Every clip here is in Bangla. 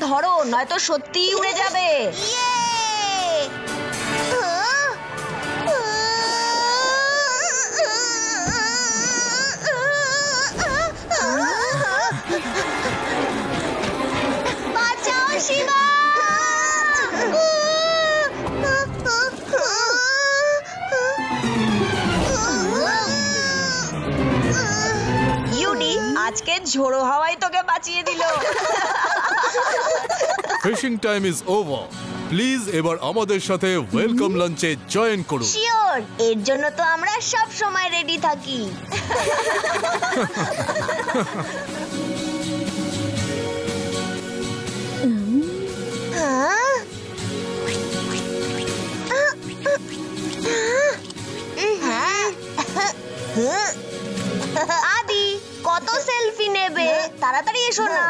ধরো, নয়তো সত্যিই উড়ে যাবে। বাঁচাও শিবা! ইউডি, আজকে ঝোড়ো হাওয়াই তোকে বাঁচিয়ে দিল। Fishing time is over. Please এবার আমাদের সাথে ওয়েলকাম লাঞ্চে জয়েন করুন। শিওর, এর জন্য তো আমরা সব সময় রেডি থাকি। আদি, কত সেলফি নেবে? তাড়াতাড়ি এসো না।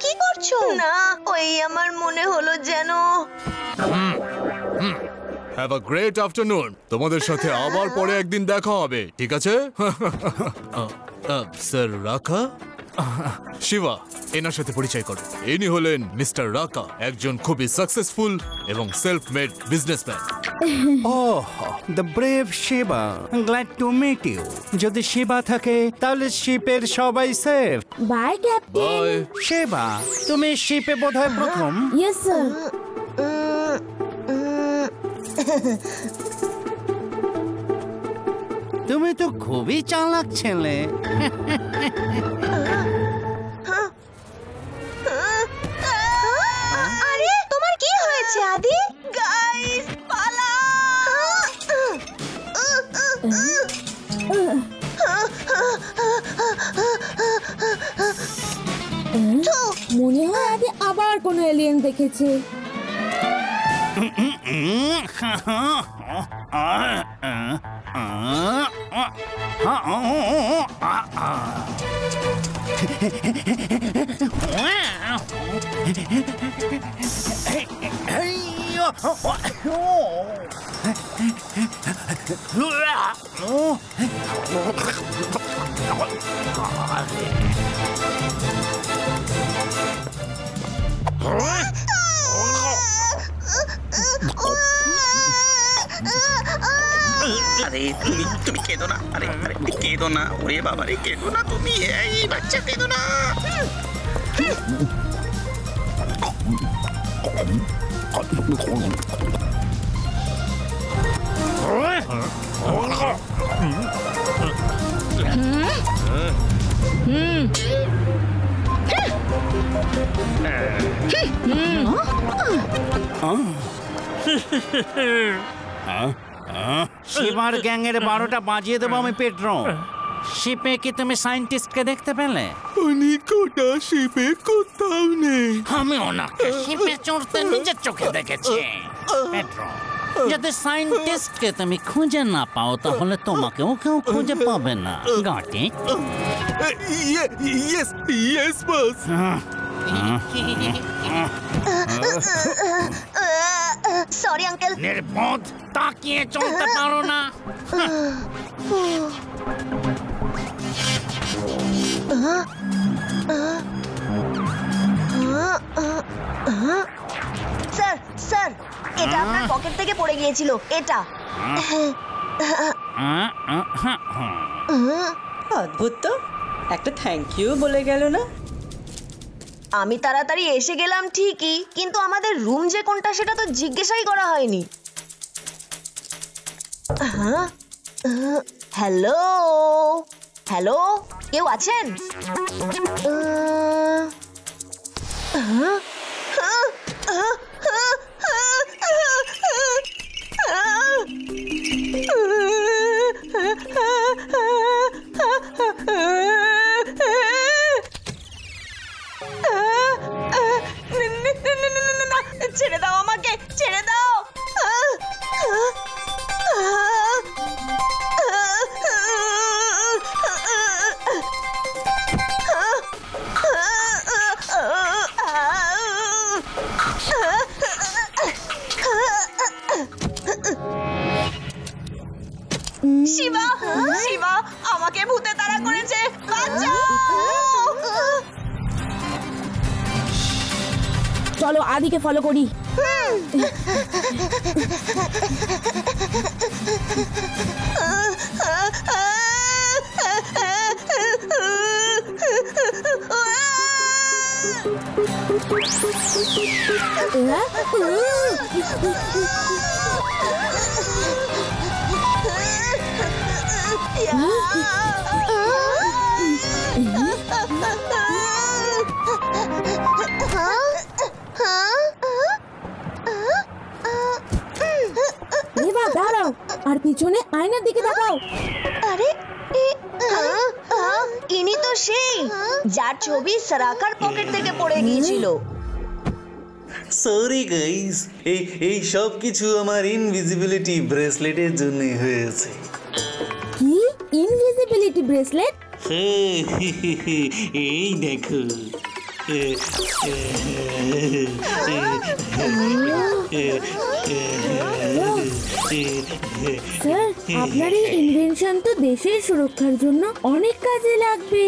কি করছো? না, ওই আমার মনে হলো যেন। Have a great afternoon. তোমাদের সাথে আবার পরে একদিন দেখা হবে, ঠিক আছে? স্যার রাকা, শিবা, এনার সাথে পরিচয় করো। ইনি হলেন মিস্টার রাকা, একজন খুবই সাকসেসফুল এবং self made businessman. Oh, the brave Shiba, glad to meet you. যদি শিবা থাকে তাহলে শিপের সবাই safe. Bye captain. Bye. Shiba, তুমি শিপে বোধহয় প্রথম। Yes sir. তুমি তো খুবই চালাক ছেলে। আরে, তোমার কি হয়েছে আদি? গাইস, পালাও! মনে হয় আদি আবার কোনো এলিয়েন দেখেছে। আরে তুমি কেঁদো না। আরে আরে কেঁদো না, ওরে বাবা রে, কেঁদো না তুমি। এই বাচ্চা, কেঁদো না। শিবার গ্যাংয়ের 12টা বাজিয়ে দেবো আমি পেট্রো। শিপে কি তুমি সায়েন্টিস্টকে দেখতে পেলে? উনি কোটা শিপে কোথাও নেই। আমি ওনাকে শিপে চড়তে নিজের চোখে দেখেছি। পেট্রো, যদি সায়েন্টিস্টকে তুমি খুঁজে না পাও তাহলে তোমাকেও কেউ খুঁজে পাবে না। গাটি। Yes yes boss. Sorry uncle. নির্বোধ, তাকিয়ে চলতে পারো না? স্যার স্যার, এটা আপনার পকেট থেকে পড়ে গিয়েছিল। এটা অদ্ভুত তো, একটা থ্যাংক ইউ বলে গেল না। আমি তাড়াতাড়ি এসে গেলাম ঠিকই, কিন্তু আমাদের রুম যে কোনটা সেটা তো জিজ্ঞাসাই করা হয়নি। হ্যালো হ্যালো, কেউ আছেন? শিবা, শিবা, আমাকে ভূতে তাড়া করেছে, বাঁচাও! চলো আদিকে ফলো করি। দাঁড়াও, আর পিছনে আয়নার দিকে তাকাও। আরে ইনি তো সেই যার ছবি সারাকার পকেট থেকে পড়ে গিয়েছিল। সরি গাইস, এই সব কিছু আমার ইনভিজিবিলিটি ব্রেসলেটের জন্যই হয়েছে। কি ইনভিজিবিলিটি ব্রেসলেট? এই দেখো, স্যার, আপনার এই ইনভেনশন তো দেশের সুরক্ষার জন্য অনেক কাজে লাগবে।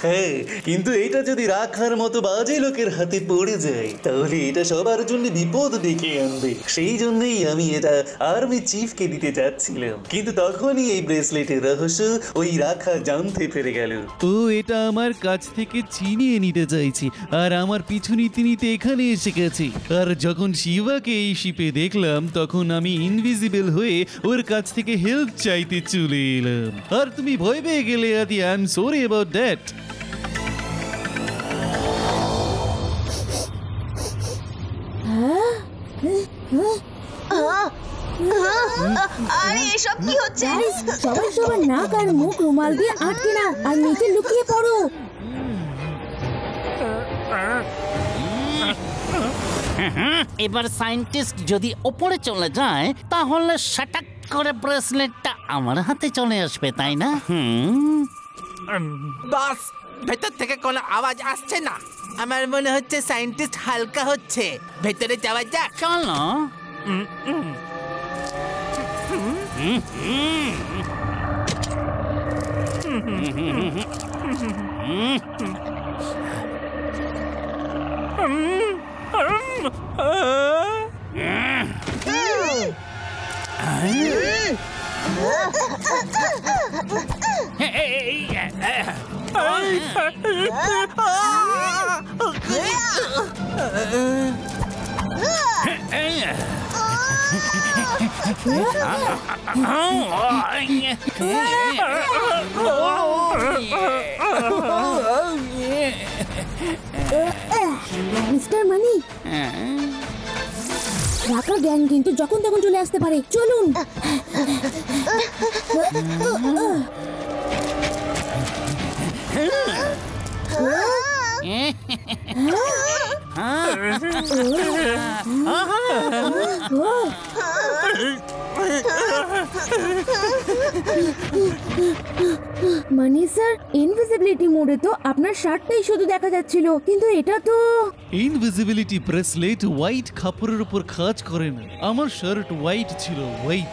হ্যাঁ, কিন্তু এটা যদি রাখার মতো বাজে লোকের হাতে পড়ে যায় তাহলে এটা সবার জন্য বিপদ ডেকে আনবে। সেই জন্যই আমি এটা আর্মি চিফকে দিতে চাচ্ছিলাম, কিন্তু তখনই এই ব্রেসলেটের রহস্য ওই রাখা জানতে পেরে গেল। ও এটা আমার কাছ থেকে ছিনিয়ে নিতে চাইছি, আর আমার পিছু নিতে নিতে এখানে এসে গেছে। আর যখন শিবাকে এই শিপে দেখলাম তখন আমি ইনভিজিবল হয়ে ওর কাছ থেকে হেল্প চাইতে চলে এলাম। আর তুমি ভয় পেয়ে গেলে আদি, I am sorry about that. আরে এসব কি হচ্ছে? সবাই সবার নাক আর মুখ রুমাল দিয়ে আটকে নাও আর নিচে লুকিয়ে পড়ো। এবার সায়েন্টিস্ট যদি ওপরে চলে যায় তাহলে শাটাক করে ব্রেসলেটটা আমার হাতে চলে আসবে, তাই না? বস, ভেতর থেকে কোনো আওয়াজ আসছে না। আমার মনে হচ্ছে সায়েন্টিস্ট হালকা হচ্ছে। ভেতরে যাওয়া যাক। চলো। মিস্টার মানি, রাকা গ্যাং কিন্তু যখন তখন চলে আসতে পারে। চলুন। মানি স্যার, ইনভিজিবিলিটি মোডে তো আপনার শার্টটাই শুধু দেখা যাচ্ছিল, কিন্তু এটা তো ইনভিজিবিলিটি ব্রেসলেট হোয়াইট কাপড়ের উপর কাজ করে না। আমার শার্ট হোয়াইট ছিল, হোয়াইট।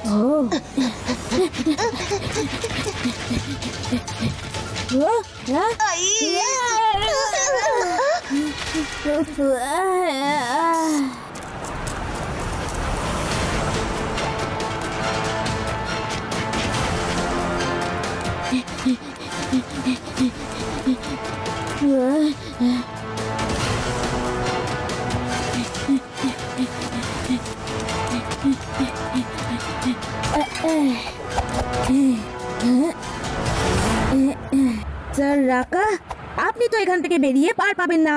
স্যার রাকা, আপনি তো এখান থেকে বেরিয়ে পার পাবেন না।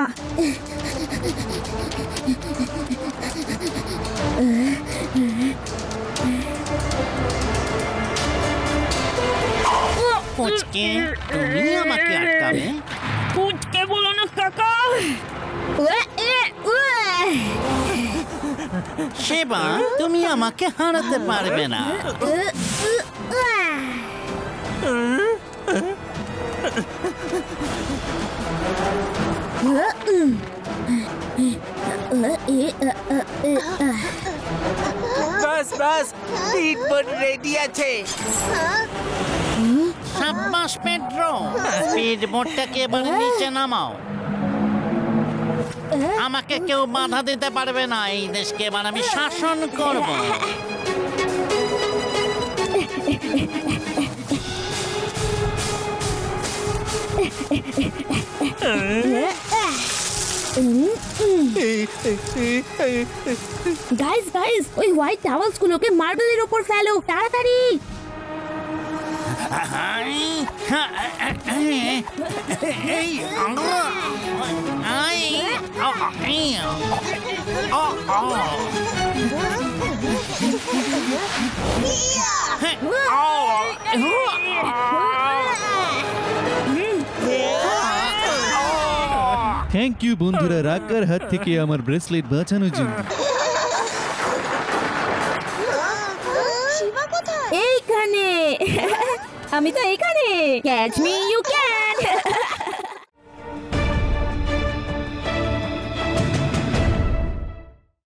পুচকে, তুমি আমাকে আটকাবে? পুচকে বলো না কাকা। শিবা, তুমি আমাকে হারাতে পারবে না। বাস বাস স্পিডবোট রেডি আছে। সাব্বাস পেড্রো, স্পিড বোটটাকে এবার নিচে নামাও। আমাকে কেউ বাধা দিতে পারবে না, এই দেশকে এবার আমি শাসন করব। গাইস গাইস, ওই হোয়াইট টাওয়ালস গুলোকে মার্বেলের উপর ফেলো তাড়াতাড়ি। থ্যাংক ইউ বন্ধুরা, রাকার হাত থেকে আমার ব্রেসলেট বাঁচানোর জন্য। এইখানে আমি তো এইখানে। Catch me you can.